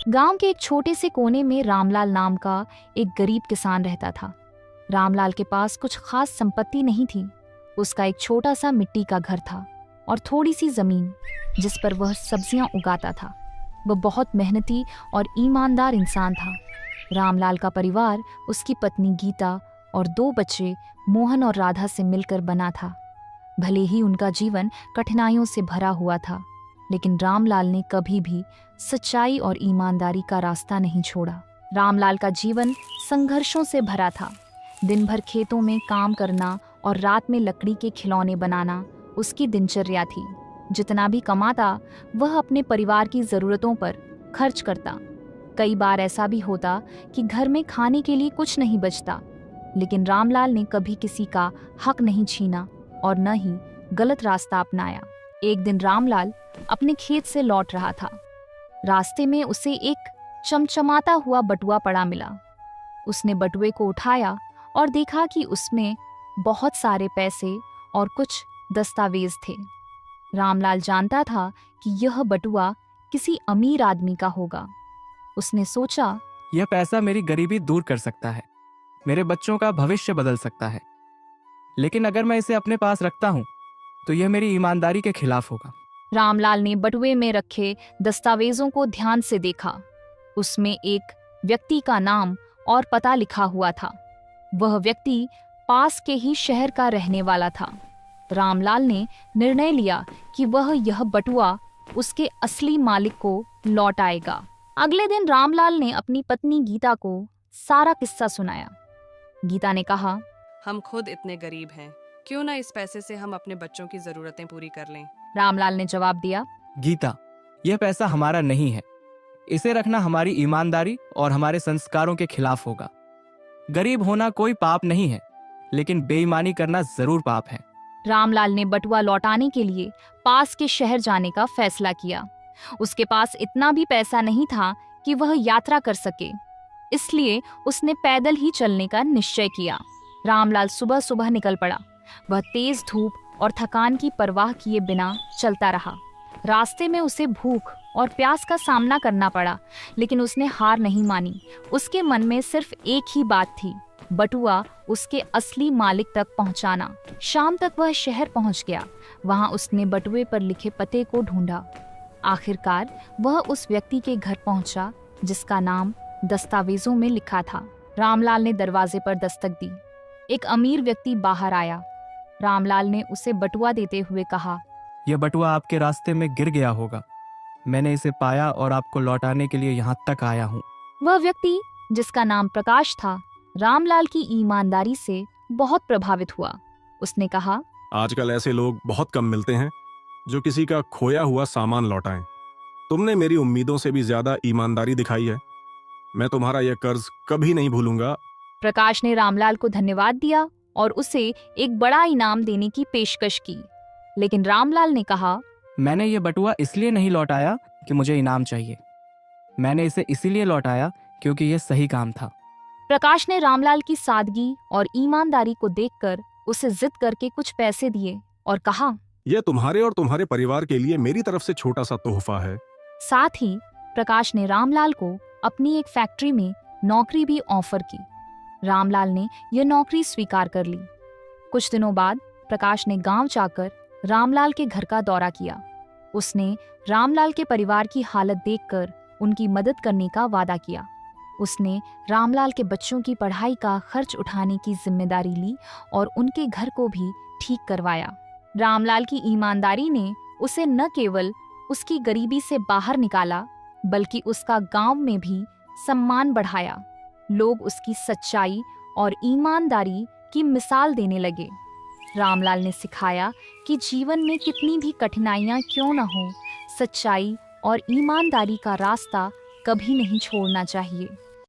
गांव के एक छोटे से कोने में रामलाल नाम का एक गरीब किसान रहता था। रामलाल के पास कुछ खास संपत्ति नहीं थी। उसका एक छोटा सा मिट्टी का घर था और थोड़ी सी जमीन जिस पर वह सब्जियां उगाता था। वह बहुत मेहनती और ईमानदार इंसान था। रामलाल का परिवार उसकी पत्नी गीता और 2 बच्चे मोहन और राधा से मिलकर बना था। भले ही उनका जीवन कठिनाइयों से भरा हुआ था, लेकिन रामलाल ने कभी भी सच्चाई और ईमानदारी का रास्ता नहीं छोड़ा। रामलाल का जीवन संघर्षों से भरा था। दिन भर खेतों में काम करना और रात में लकड़ी के खिलौने बनाना उसकी दिनचर्या थी। जितना भी कमाता वह अपने परिवार की जरूरतों पर खर्च करता। कई बार ऐसा भी होता कि घर में खाने के लिए कुछ नहीं बचता, लेकिन रामलाल ने कभी किसी का हक नहीं छीना और न ही गलत रास्ता अपनाया। एक दिन रामलाल अपने खेत से लौट रहा था। रास्ते में उसे एक चमचमाता हुआ बटुआ पड़ा मिला। उसने बटुए को उठाया और देखा कि उसमें बहुत सारे पैसे और कुछ दस्तावेज थे। रामलाल जानता था कि यह बटुआ किसी अमीर आदमी का होगा। उसने सोचा, यह पैसा मेरी गरीबी दूर कर सकता है, मेरे बच्चों का भविष्य बदल सकता है। लेकिन अगर मैं इसे अपने पास रखता हूं तो यह मेरी ईमानदारी के खिलाफ होगा। रामलाल ने बटुए में रखे दस्तावेजों को ध्यान से देखा। उसमें एक व्यक्ति का नाम और पता लिखा हुआ था। वह व्यक्ति पास के ही शहर का रहने वाला था। रामलाल ने निर्णय लिया कि वह यह बटुआ उसके असली मालिक को लौट आएगा। अगले दिन रामलाल ने अपनी पत्नी गीता को सारा किस्सा सुनाया। गीता ने कहा, हम खुद इतने गरीब हैं, क्यों ना इस पैसे से हम अपने बच्चों की जरूरतें पूरी कर लें। रामलाल ने जवाब दिया, गीता, यह पैसा हमारा नहीं है। इसे रखना हमारी ईमानदारी और हमारे संस्कारों के खिलाफ होगा। गरीब होना कोई पाप नहीं है, लेकिन बेईमानी करना जरूर पाप है। रामलाल ने बटुआ लौटाने के लिए पास के शहर जाने का फैसला किया। उसके पास इतना भी पैसा नहीं था कि वह यात्रा कर सके, इसलिए उसने पैदल ही चलने का निश्चय किया। रामलाल सुबह सुबह निकल पड़ा। वह तेज धूप और थकान की परवाह किए बिना चलता रहा। रास्ते में उसे भूख और प्यास का सामना करना पड़ा, लेकिन उसने हार नहीं मानी। उसके मन में सिर्फ एक ही बात थी, बटुआ उसके असली मालिक तक पहुंचाना। शाम तक वह शहर पहुंच गया। वहां उसने बटुए पर लिखे पते को ढूंढा। आखिरकार वह उस व्यक्ति के घर पहुंचा जिसका नाम दस्तावेजों में लिखा था। रामलाल ने दरवाजे पर दस्तक दी। एक अमीर व्यक्ति बाहर आया। रामलाल ने उसे बटुआ देते हुए कहा, यह बटुआ आपके रास्ते में गिर गया होगा। मैंने इसे पाया और आपको लौटाने के लिए यहाँ तक आया हूँ। वह व्यक्ति, जिसका नाम प्रकाश था, रामलाल की ईमानदारी से बहुत प्रभावित हुआ। उसने कहा, आजकल ऐसे लोग बहुत कम मिलते हैं जो किसी का खोया हुआ सामान लौटाएं। तुमने मेरी उम्मीदों से भी ज्यादा ईमानदारी दिखाई है। मैं तुम्हारा यह कर्ज कभी नहीं भूलूंगा। प्रकाश ने रामलाल को धन्यवाद दिया और उसे एक बड़ा इनाम देने की पेशकश की, लेकिन रामलाल ने कहा, मैंने ये बटुआ इसलिए नहीं लौटाया कि मुझे इनाम चाहिए। मैंने इसे इसीलिए लौटाया क्योंकि यह सही काम था। प्रकाश ने रामलाल की सादगी और ईमानदारी को देखकर उसे जिद करके कुछ पैसे दिए और कहा, यह तुम्हारे और तुम्हारे परिवार के लिए मेरी तरफ से छोटा सा तोहफा है। साथ ही प्रकाश ने रामलाल को अपनी एक फैक्ट्री में नौकरी भी ऑफर की। रामलाल ने यह नौकरी स्वीकार कर ली। कुछ दिनों बाद प्रकाश ने गांव जाकर रामलाल के घर का दौरा किया। उसने रामलाल के परिवार की हालत देखकर उनकी मदद करने का वादा किया। उसने रामलाल के बच्चों की पढ़ाई का खर्च उठाने की जिम्मेदारी ली और उनके घर को भी ठीक करवाया। रामलाल की ईमानदारी ने उसे न केवल उसकी गरीबी से बाहर निकाला, बल्कि उसका गांव में भी सम्मान बढ़ाया। लोग उसकी सच्चाई और ईमानदारी की मिसाल देने लगे। रामलाल ने सिखाया कि जीवन में कितनी भी कठिनाइयां क्यों न हो, सच्चाई और ईमानदारी का रास्ता कभी नहीं छोड़ना चाहिए।